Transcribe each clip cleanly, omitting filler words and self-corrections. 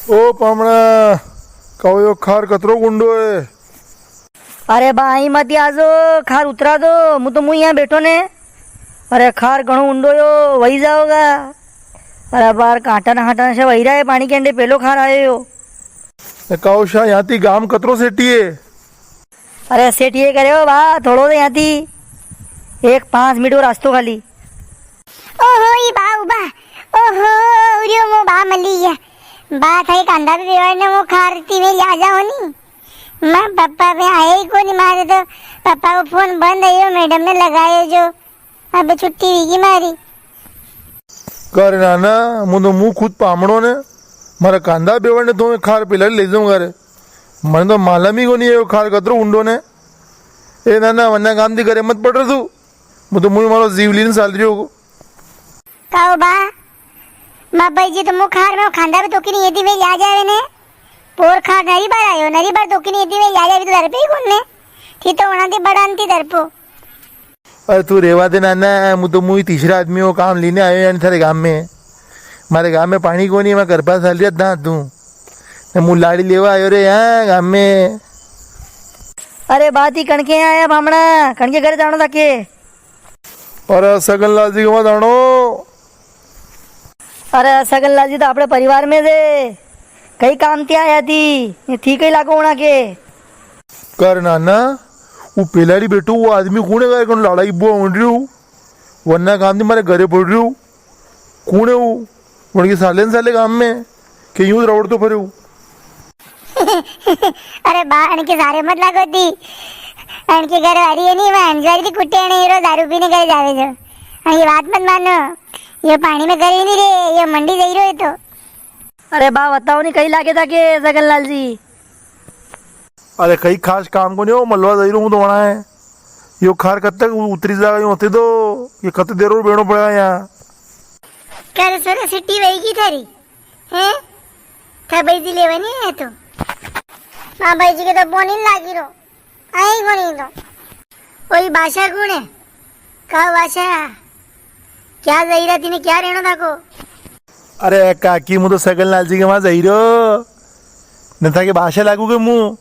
ओ पामणा कहो खार कतरो गुंडो है। अरे बा અહીં માંથી આજો ખાર ઉતરા દો હું તો यहाँ बैठो ने। अरे खार घणो ऊंडो यो वही जाओगा। अरे बार कांटा ना हटाने से वही रहा है पानी के अंडे पेलो खार आयो यो। कहो शाह यहाँ थी गाम कतरो सेठी है। अरे सेठ ये करे हो बा थोड़ो यहाँ थी 1-5 मिनट रास्तो खाली। ओहो ई बा उबा ओहो उरियो मो बा मली गया बा थाई कांदा पे बेवाने मो खारती में ले जाओ नी मां पापा पे आए ही कोनी मारे तो पापा को फोन बंद है मैडम ने लगाए जो अब छुट्टी हुई मारी कर नाना मुझे खुद पामड़ो ने मारा कांदा बेवड़ने तो खार पिला ले जाऊंगा रे मन तो मालूम ही को नहीं है खार कतरो ऊंडो ने। ए नाना वन्ना काम थी करे मत पड़ रहा तू मुझे मुझे मारो जीवलीन साल रही हो काओ बा मां भाई जी तो मो खार में खांदा पे तो की नहीं यदि वे ले जावे ने पोर खार नरी बार आयो नरी बार तो की नहीं यदि वे ले जावे तो दर पे ही कोन ने थी तो वना थी बड़ांती दर पो। अरे तू रेवा दे नाना मुझे तीसरा आदमी हो काम लेने आयो यानी थारे गांव में मारे गांव में पानी को नहीं मैं घर पास साल ना तू मुँह लाड़ी लेवा आयो रे यहाँ गांव में। अरे बात ही कणके आया भामणा कणके घरे जानो ताके। और सगन लाल जी को जानो। अरे सगन लाल जी तो अपने परिवार में से कई काम थी आया थी कई लागो होना के। कर नाना वो पेलाड़ी बेटो वो आदमी कौन है कौन लड़ाई बुआ उड़ रही हूँ वरना काम थी मारे घरे पड़ रही हूँ कौन है वो उनके साले काम में कि यूं रवड़ तो फरे हूँ। अरे बा अनके सारे मत लागो दी अनके घर वाली है नहीं मैं अंजवारी कुत्ते नहीं रो दारू पीने करे जावे जो ये बात मत मानो ये पानी में करे नहीं रे ये मंडी जाई रो है तो। अरे बा बताओ नहीं कहीं लागे था के सगन लाल जी। अरे कई खास काम को नहीं हो मलवा दे हूँ तो वहाँ है यो खार कब तक उतरी जाएगा यूँ होते तो ये कत देर और बेड़ो पड़ेगा यहाँ। कर सोरे सिटी वही की थारी हैं था भाई जी लेवे नहीं है तो मां भाई जी के तो बोनी लागी रो आई कोनी तो कोई भाषा कौन है का भाषा क्या जाई रहा थी क्या रहना था को। अरे काकी मुँह तो सगन लाल जी के वहाँ जाई रो न था कि भाषा लागू के मुँह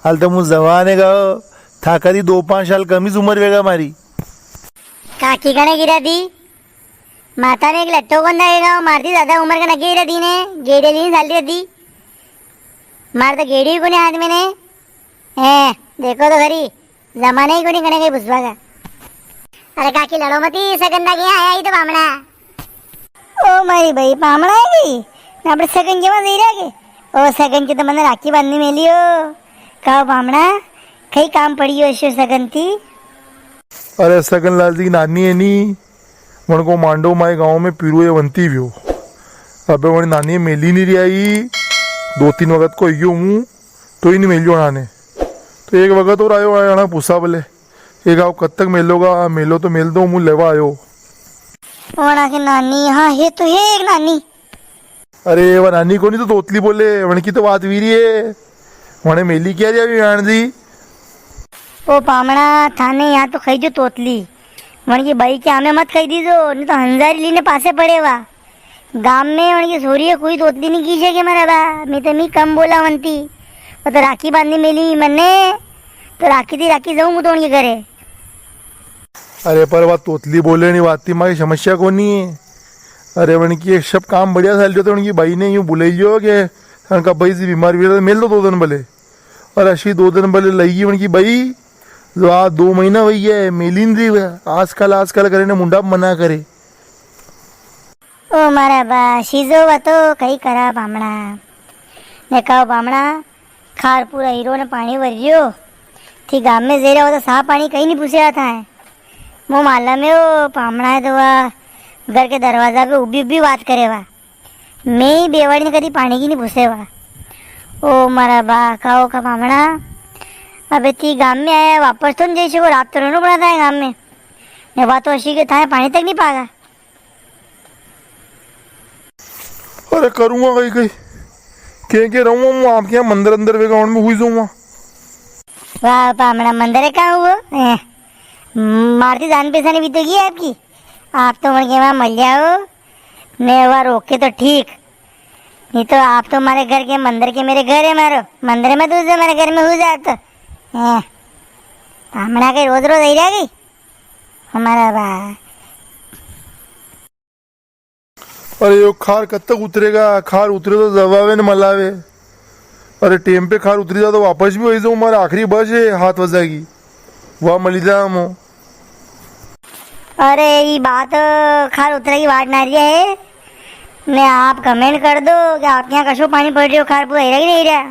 हाल तो मुँह जवान है गाओ था करी 2-5 साल कम ही उम्र वेगा हमारी। काकी कने गिरा दी माता ने एक लट्टो को लगेगा मारती ज्यादा उम्र का नगे गिरा दी ने गेड़े ली साल दी मार तो गेड़ी को नहीं हाथ में ने हैं देखो तो खरी जमाने ही को नहीं कने गई भुसवा का। अरे काकी लड़ो मती सगन ना गया आया ही तो बामणा ओ मारी भाई बामणा है गई ना अपने सगन के वहां दे रहा के ओ सगन की तो मैंने राखी बांधनी मेलियो का बामणा कई काम पड़ी हो सगन थी। अरे सगन लाल जी की नानी है नी मन को मांडो माए गांव में पीरू ये बनती भी हो अबे वही नानी मेली नहीं रही आई 2-3 वक्त को यो हूँ तो ही नहीं मेलियो नाने तो एक वक्त और आयो आना पूछा बोले एक आओ कब तक मेलोगा मेलो तो मेल दो मुँह लेवा आयो। वना की नानी हाँ है तो है एक नानी। अरे वह नानी को नहीं तो तोतली बोले वन की तो बात वीरी है वने मेली क्या रही अभी जी। ओ पामणा थाने यहाँ तो खाई जो तोतली मन की भाई के हमें मत कही दीजो नहीं तो हंजारी लीने पासे पड़े वा गांव में मन की सोरी है कोई तोतली नहीं कीजिए के मेरा बा मैं तो मी कम बोला मनती वो तो राखी बांधनी मिली मन्ने तो राखी जाऊँ मुझे उनके घरे। अरे पर वह तोतली बोले नहीं बात थी मारी समस्या को नहीं है। अरे वन की एक सब काम बढ़िया साल जो तो उनकी भाई ने यूँ बुलाइयो कि उनका भाई से बीमार भी मेल दो 2 दिन भले और अशी 2 दिन भले लगी उनकी भाई जो आज 2 महीना वही है मेलिन जी आजकल करे ने मुंडा मना करे। ओ मारा बा शीजो वा तो कई करा बामणा ने कहो बामणा खार पूरा हीरो ने पानी भरियो थी गांव में जेरा हो तो साफ पानी कहीं नहीं पूछे आता है वो माला में वो पामणा है तो वह घर के दरवाजा पे उबी बात करे वा मैं ही बेवाड़ी ने कभी पानी की नहीं पूछे वा। ओ मारा बा कहो का पामणा अबे थी गांव में आया वापस तो नहीं जैसे वो रात तो रहना पड़ा था गांव में ने बात तो अशी के था पानी तक नहीं पागा। अरे करूँगा कहीं के रहूँगा मैं आपके यहाँ मंदिर अंदर वे गाँव में हुई जाऊँगा। वाह पामणा मंदिर है कहाँ हुआ मारती जान पहचानी भी तो की है आपकी आप तो मर के वहाँ मर जाओ मैं वहाँ रोके तो ठीक नहीं तो आप तो हमारे घर के मंदिर के मेरे घर है मारो मंदिर में तुझे मेरे घर में हो जात हमारा के रोज रोज आई रहेगी हमारा बा अरे यो खार कब तक उतरेगा? खार उतरे तो जवावे न मलावे। अरे टेम पे खार उतरी जा तो वापस भी वही जाऊँ, हमारा आखिरी बस है हाथ वजागी वह मली जा हम। अरे ये बात खार उतरे की बात ना रही है मैं आप कमेंट कर दो कि आपके यहाँ कशो पानी पड़ रही हो खार पूरा ही रहा